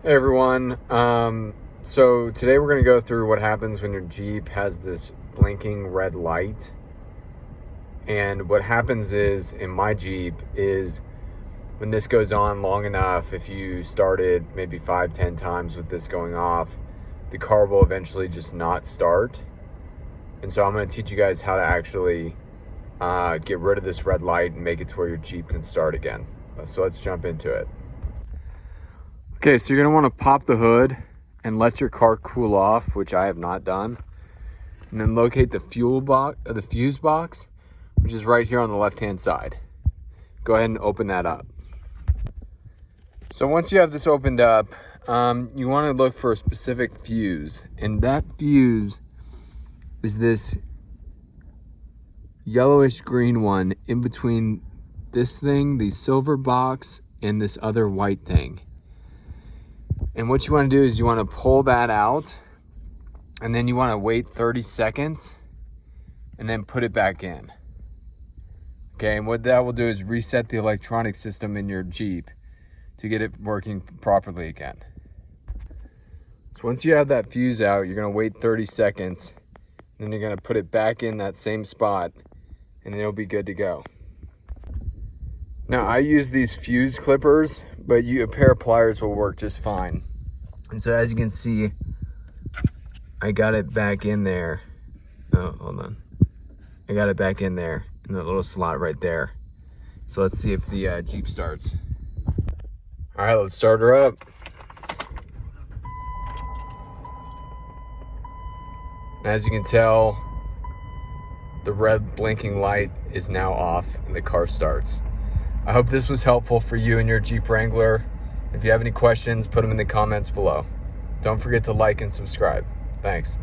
Hey everyone, so today we're going to go through what happens when your Jeep has this blinking red light. And what happens is, in my Jeep, is when this goes on long enough, if you started maybe 5-10 times with this going off, the car will eventually just not start. And so I'm going to teach you guys how to actually get rid of this red light and make it to where your Jeep can start again. So let's jump into it. Okay, so you're gonna wanna pop the hood and let your car cool off, which I have not done. And then locate the fuse box, which is right here on the left-hand side. Go ahead and open that up. So once you have this opened up, you wanna look for a specific fuse. And that fuse is this yellowish green one in between this thing, the silver box, and this other white thing. And what you want to do is you want to pull that out, and then you want to wait 30 seconds and then put it back in. Okay, and what that will do is reset the electronic system in your Jeep to get it working properly again. So once you have that fuse out, you're going to wait 30 seconds, then you're going to put it back in that same spot, and it'll be good to go. Now, I use these fuse clippers, but a pair of pliers will work just fine. And so as you can see, I got it back in there. Oh, hold on. I got it back in there, in that little slot right there. So let's see if the Jeep starts. All right, let's start her up. As you can tell, the red blinking light is now off and the car starts. I hope this was helpful for you and your Jeep Wrangler. If you have any questions, put them in the comments below. Don't forget to like and subscribe. Thanks.